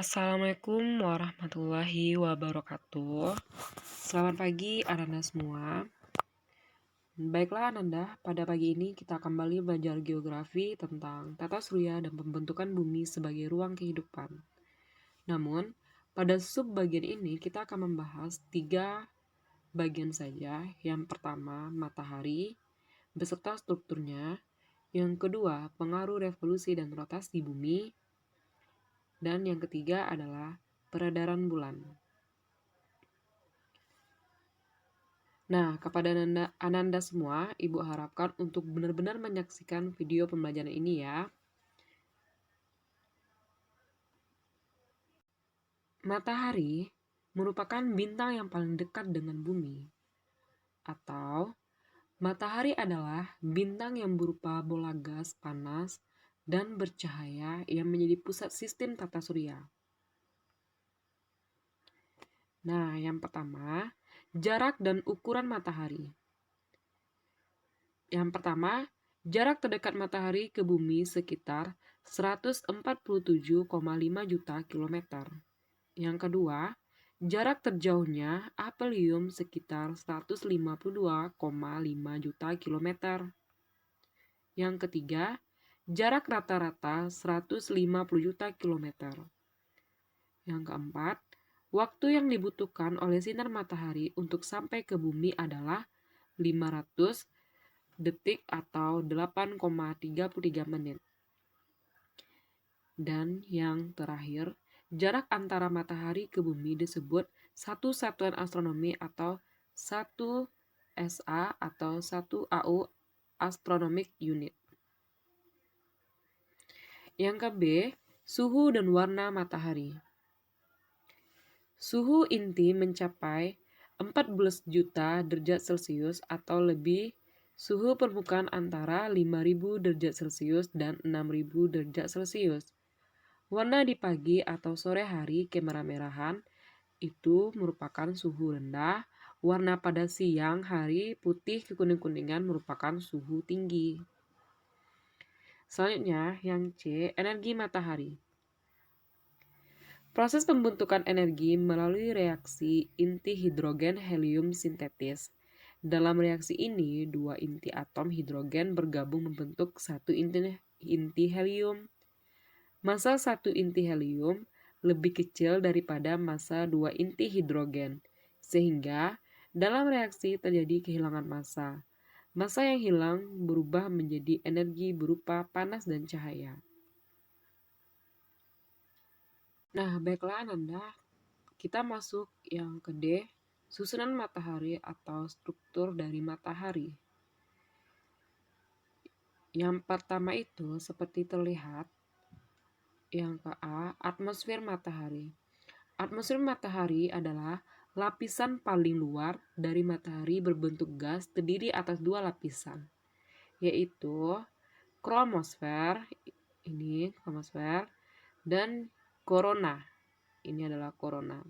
Assalamualaikum warahmatullahi wabarakatuh. Selamat pagi Ananda semua. Baiklah Ananda, pada pagi ini kita kembali belajar geografi tentang tata surya dan pembentukan bumi sebagai ruang kehidupan. Namun, pada sub bagian ini kita akan membahas 3 bagian saja. Yang pertama, matahari beserta strukturnya. Yang kedua, pengaruh revolusi dan rotasi bumi. Dan yang ketiga adalah peredaran bulan. Nah, kepada Ananda semua, Ibu harapkan untuk benar-benar menyaksikan video pembelajaran ini ya. Matahari merupakan bintang yang paling dekat dengan bumi. Atau, matahari adalah bintang yang berupa bola gas panas dan bercahaya yang menjadi pusat sistem tata surya. Nah, yang pertama, jarak dan ukuran matahari. Yang pertama, jarak terdekat matahari ke bumi sekitar 147,5 juta kilometer. Yang kedua, jarak terjauhnya apelium sekitar 152,5 juta kilometer. Yang ketiga, jarak rata-rata 150 juta kilometer. Yang keempat, waktu yang dibutuhkan oleh sinar matahari untuk sampai ke bumi adalah 500 detik atau 8,33 menit. Dan yang terakhir, jarak antara matahari ke bumi disebut satu satuan astronomi atau 1 SA atau 1 AU Astronomic Unit. Yang ke-B, suhu dan warna matahari. Suhu inti mencapai 14 juta derajat Celcius atau lebih. Suhu permukaan antara 5.000 derajat Celcius dan 6.000 derajat Celcius. Warna di pagi atau sore hari kemerah-merahan itu merupakan suhu rendah. Warna pada siang hari putih kekuning-kuningan merupakan suhu tinggi. Selanjutnya, yang C, energi matahari. Proses pembentukan energi melalui reaksi inti hidrogen helium sintetis. Dalam reaksi ini, 2 inti atom hidrogen bergabung membentuk 1 inti helium. Massa 1 inti helium lebih kecil daripada massa 2 inti hidrogen, sehingga dalam reaksi terjadi kehilangan massa. Massa yang hilang berubah menjadi energi berupa panas dan cahaya. Nah, baiklah Ananda, kita masuk yang ke D, susunan matahari atau struktur dari matahari. Yang pertama itu seperti terlihat. Yang ke A, atmosfer matahari. Atmosfer matahari adalah lapisan paling luar dari matahari berbentuk gas terdiri atas 2 lapisan, yaitu kromosfer, dan korona. Ini adalah korona.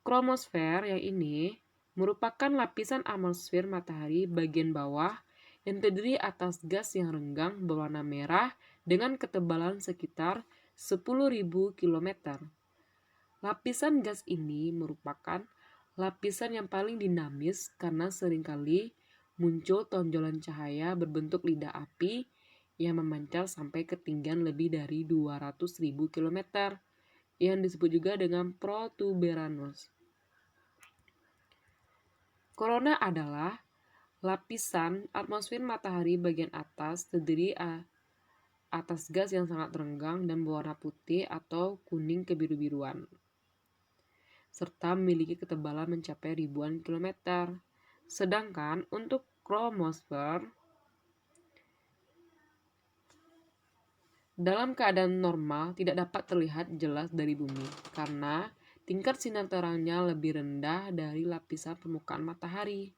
Kromosfer yang ini merupakan lapisan atmosfer matahari bagian bawah yang terdiri atas gas yang renggang berwarna merah dengan ketebalan sekitar 10.000 km. Lapisan gas ini merupakan lapisan yang paling dinamis karena seringkali muncul tonjolan cahaya berbentuk lidah api yang memancar sampai ketinggian lebih dari 200.000 km, yang disebut juga dengan protuberanus. Korona adalah lapisan atmosfer matahari bagian atas terdiri atas gas yang sangat renggang dan berwarna putih atau kuning kebiru-biruan, serta memiliki ketebalan mencapai ribuan kilometer. Sedangkan untuk kromosfer, dalam keadaan normal tidak dapat terlihat jelas dari bumi karena tingkat sinar terangnya lebih rendah dari lapisan permukaan matahari.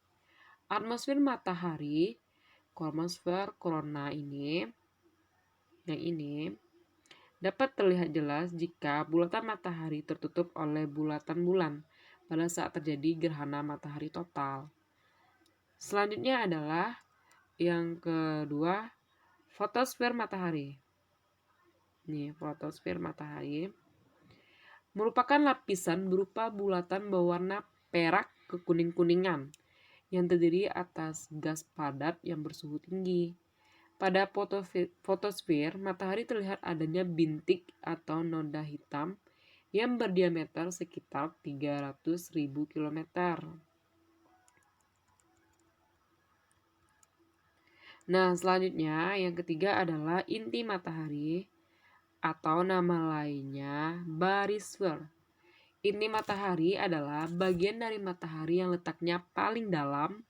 Atmosfer matahari, kromosfer korona ini dapat terlihat jelas jika bulatan matahari tertutup oleh bulatan bulan pada saat terjadi gerhana matahari total. Selanjutnya adalah yang kedua, fotosfer matahari. Fotosfer matahari. merupakan lapisan berupa bulatan berwarna perak ke kuning-kuningan yang terdiri atas gas padat yang bersuhu tinggi. Pada fotosfer, matahari terlihat adanya bintik atau noda hitam yang berdiameter sekitar 300.000 km. Nah, selanjutnya yang ketiga adalah inti matahari atau nama lainnya barisfer. Inti matahari adalah bagian dari matahari yang letaknya paling dalam,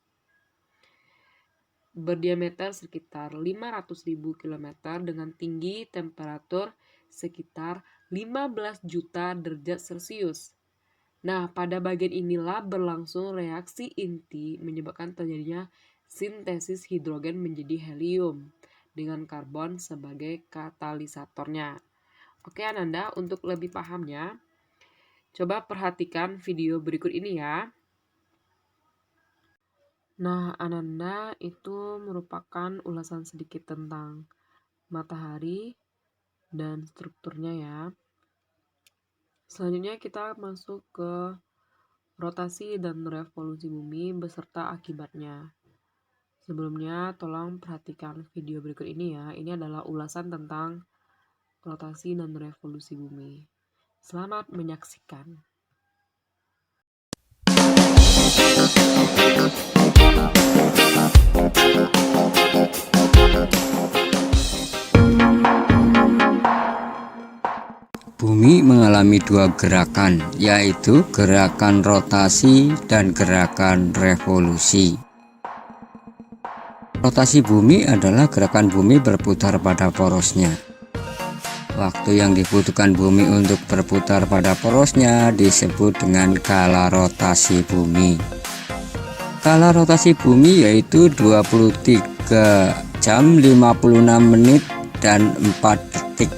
berdiameter sekitar 500.000 km dengan tinggi temperatur sekitar 15 juta derajat Celcius. Nah, pada bagian inilah berlangsung reaksi inti menyebabkan terjadinya sintesis hidrogen menjadi helium dengan karbon sebagai katalisatornya. Oke Ananda, untuk lebih pahamnya, coba perhatikan video berikut ini ya. Nah, Ananda, itu merupakan ulasan sedikit tentang matahari dan strukturnya ya. Selanjutnya kita masuk ke rotasi dan revolusi bumi beserta akibatnya. Sebelumnya, tolong perhatikan video berikut ini ya. Ini adalah ulasan tentang rotasi dan revolusi bumi. Selamat menyaksikan. Bumi mengalami dua gerakan, yaitu gerakan rotasi dan gerakan revolusi. Rotasi bumi adalah gerakan bumi berputar pada porosnya. Waktu yang dibutuhkan bumi untuk berputar pada porosnya disebut dengan kala rotasi bumi. Kala rotasi bumi yaitu 23 jam 56 menit dan 4 detik.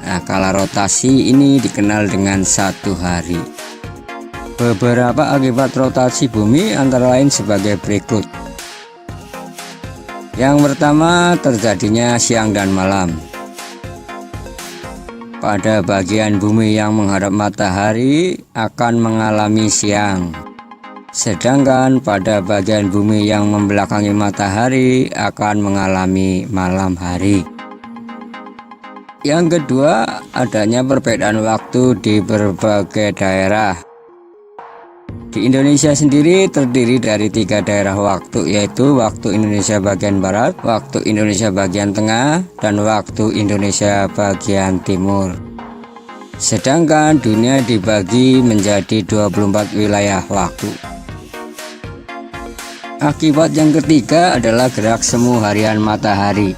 Nah, kala rotasi ini dikenal dengan 1 hari. Beberapa akibat rotasi bumi antara lain sebagai berikut. Yang pertama, terjadinya siang dan malam. Pada bagian bumi yang menghadap matahari akan mengalami siang, sedangkan pada bagian bumi yang membelakangi matahari akan mengalami malam hari. Yang kedua, adanya perbedaan waktu di berbagai daerah. Di Indonesia sendiri terdiri dari 3 daerah waktu, yaitu waktu Indonesia bagian barat, waktu Indonesia bagian tengah, dan waktu Indonesia bagian timur. Sedangkan dunia dibagi menjadi 24 wilayah waktu. Akibat yang ketiga adalah gerak semu harian matahari.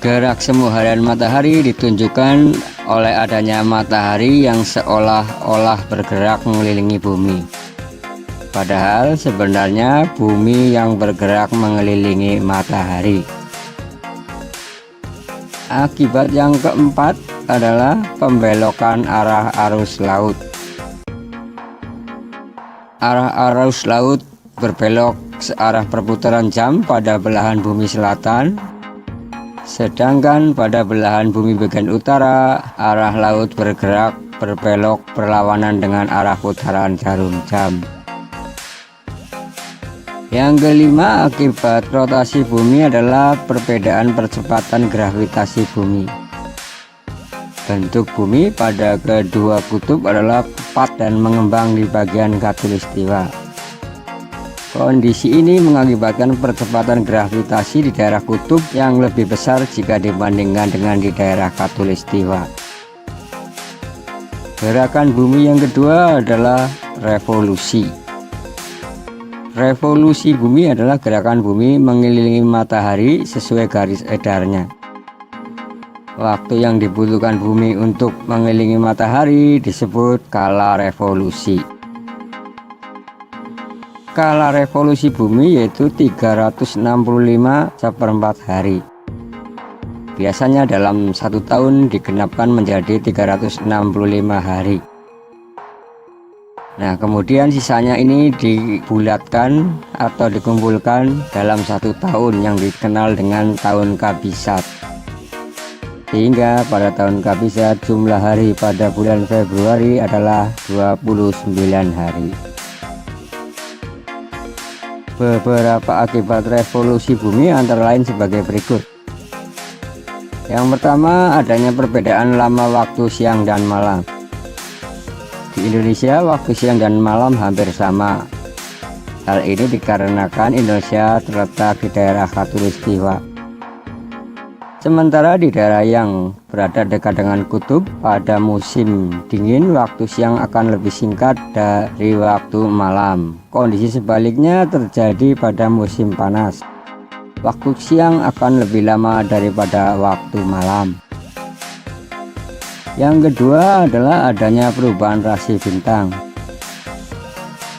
Gerak semu harian matahari ditunjukkan oleh adanya matahari yang seolah-olah bergerak mengelilingi bumi. Padahal sebenarnya bumi yang bergerak mengelilingi matahari. Akibat yang keempat adalah pembelokan arah arus laut. Arah arus laut berbelok searah perputaran jam pada belahan bumi selatan. Sedangkan pada belahan bumi bagian utara, arah laut bergerak berbelok berlawanan dengan arah putaran jarum jam. Yang kelima, akibat rotasi bumi adalah perbedaan percepatan gravitasi bumi. Bentuk bumi pada kedua kutub adalah tepat dan mengembang di bagian khatulistiwa. Kondisi ini mengakibatkan percepatan gravitasi di daerah kutub yang lebih besar jika dibandingkan dengan di daerah khatulistiwa. Gerakan bumi yang kedua adalah revolusi. Revolusi bumi adalah gerakan bumi mengelilingi matahari sesuai garis edarnya. Waktu yang dibutuhkan bumi untuk mengelilingi matahari disebut kala revolusi. Kala revolusi bumi yaitu 365/4 hari. Biasanya dalam 1 tahun digenapkan menjadi 365 hari. Nah, kemudian sisanya ini dibulatkan atau dikumpulkan dalam 1 tahun yang dikenal dengan tahun kabisat. sehingga pada tahun kabisat jumlah hari pada bulan Februari adalah 29 hari. Beberapa akibat revolusi bumi antara lain sebagai berikut. Yang pertama, adanya perbedaan lama waktu siang dan malam. Di Indonesia, waktu siang dan malam hampir sama. Hal ini dikarenakan Indonesia terletak di daerah khatulistiwa. Sementara di daerah yang berada dekat dengan kutub, pada musim dingin waktu siang akan lebih singkat dari waktu malam. Kondisi sebaliknya terjadi pada musim panas. Waktu siang akan lebih lama daripada waktu malam. Yang kedua adalah adanya perubahan rasi bintang.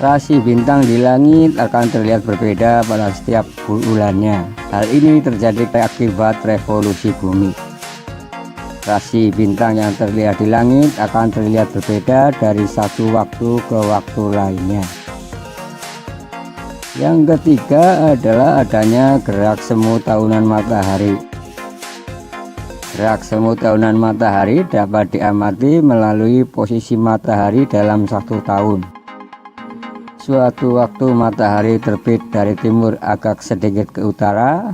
Rasi bintang di langit akan terlihat berbeda pada setiap bulannya. Hal ini terjadi akibat revolusi bumi. Rasi bintang yang terlihat di langit akan terlihat berbeda dari satu waktu ke waktu lainnya. Yang ketiga adalah adanya gerak semu tahunan matahari. Gerak semu tahunan matahari dapat diamati melalui posisi matahari dalam satu tahun. Suatu waktu matahari terbit dari timur agak sedikit ke utara.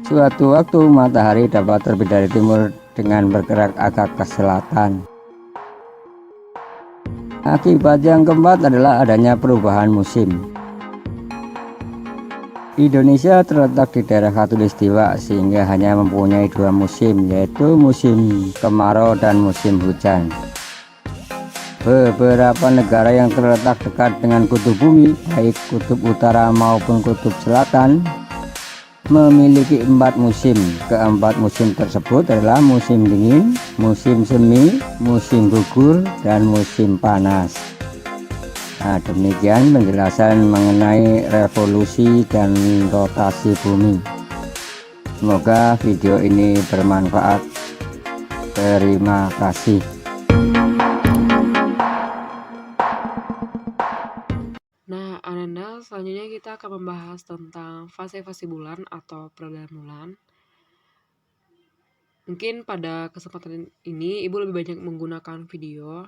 Suatu waktu matahari dapat terbit dari timur dengan bergerak agak ke selatan. Akibat yang keempat adalah adanya perubahan musim. Indonesia terletak di daerah khatulistiwa sehingga hanya mempunyai dua musim, yaitu musim kemarau dan musim hujan. Beberapa negara yang terletak dekat dengan kutub bumi, baik kutub utara maupun kutub selatan, memiliki 4 musim. Keempat musim tersebut adalah musim dingin, musim semi, musim gugur, dan musim panas. Nah, demikian penjelasan mengenai revolusi dan rotasi bumi. Semoga video ini bermanfaat. Terima kasih. Nah, Ananda, selanjutnya kita akan membahas tentang fase-fase bulan atau peredaran bulan. Mungkin pada kesempatan ini Ibu lebih banyak menggunakan video,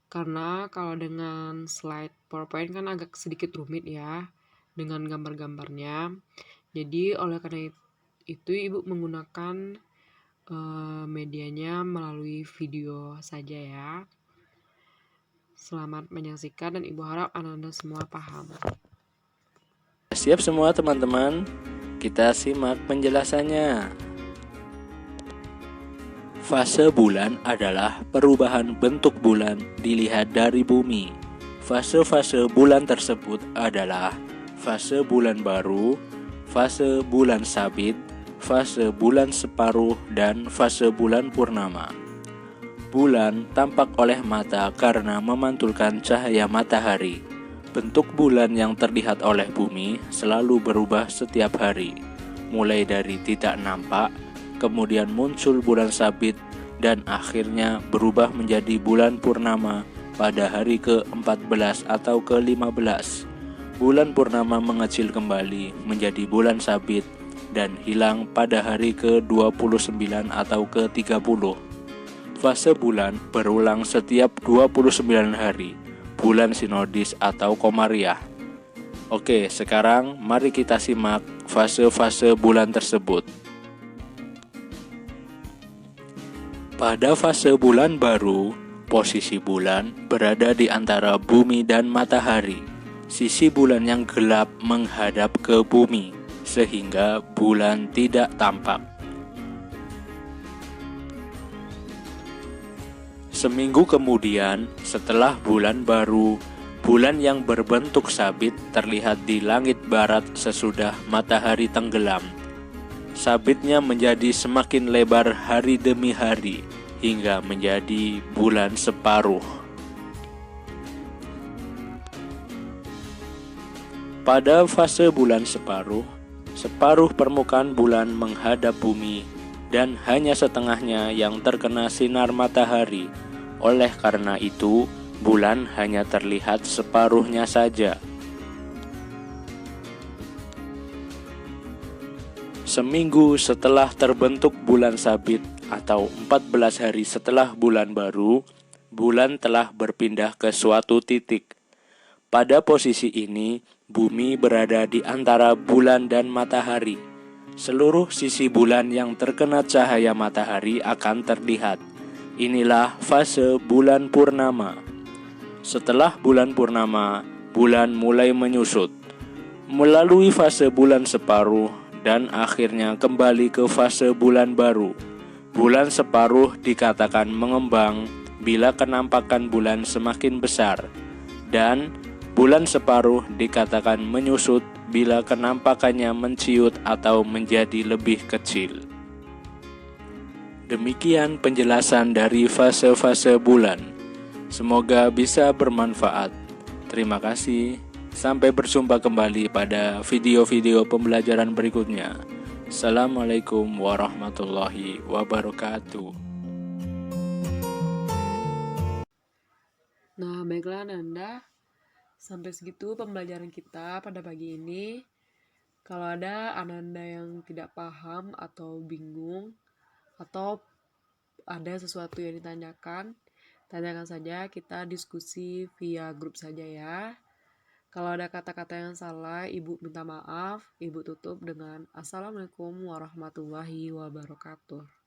karena kalau dengan slide PowerPoint kan agak sedikit rumit ya, dengan gambar-gambarnya. Jadi oleh karena itu Ibu menggunakan medianya melalui video saja ya. Selamat menyaksikan dan Ibu harap Ananda semua paham. Siap semua teman-teman, kita simak penjelasannya. Fase bulan adalah perubahan bentuk bulan dilihat dari bumi. Fase-fase bulan tersebut adalah fase bulan baru, fase bulan sabit, fase bulan separuh, dan fase bulan purnama. Bulan tampak oleh mata karena memantulkan cahaya matahari. Bentuk bulan yang terlihat oleh bumi selalu berubah setiap hari, mulai dari tidak nampak, kemudian muncul bulan sabit, dan akhirnya berubah menjadi bulan purnama pada hari ke-14 atau ke-15. Bulan purnama mengecil kembali menjadi bulan sabit dan hilang pada hari ke-29 atau ke-30. Fase bulan berulang setiap 29 hari, bulan sinodis atau komariah. Oke, sekarang mari kita simak fase-fase bulan tersebut. Pada fase bulan baru, posisi bulan berada di antara bumi dan matahari. Sisi bulan yang gelap menghadap ke bumi, sehingga bulan tidak tampak. Seminggu kemudian, setelah bulan baru, bulan yang berbentuk sabit terlihat di langit barat sesudah matahari tenggelam. Sabitnya menjadi semakin lebar hari demi hari, hingga menjadi bulan separuh. Pada fase bulan separuh, separuh permukaan bulan menghadap bumi, dan hanya setengahnya yang terkena sinar matahari. Oleh karena itu, bulan hanya terlihat separuhnya saja. Seminggu setelah terbentuk bulan sabit atau 14 hari setelah bulan baru, bulan telah berpindah ke suatu titik. Pada posisi ini, bumi berada di antara bulan dan matahari. Seluruh sisi bulan yang terkena cahaya matahari akan terlihat. Inilah fase bulan purnama. Setelah bulan purnama, bulan mulai menyusut, melalui fase bulan separuh, dan akhirnya kembali ke fase bulan baru. Bulan separuh dikatakan mengembang bila kenampakan bulan semakin besar, dan bulan separuh dikatakan menyusut bila kenampakannya menciut atau menjadi lebih kecil. Demikian penjelasan dari fase-fase bulan. Semoga bisa bermanfaat. Terima kasih. Sampai berjumpa kembali pada video-video pembelajaran berikutnya. Assalamualaikum warahmatullahi wabarakatuh. Nah, baiklah Nanda. Sampai segitu pembelajaran kita pada pagi ini. Kalau ada Ananda yang tidak paham atau bingung, atau ada sesuatu yang ditanyakan, tanyakan saja, kita diskusi via grup saja ya. Kalau ada kata-kata yang salah, Ibu minta maaf. Ibu tutup dengan Assalamualaikum warahmatullahi wabarakatuh.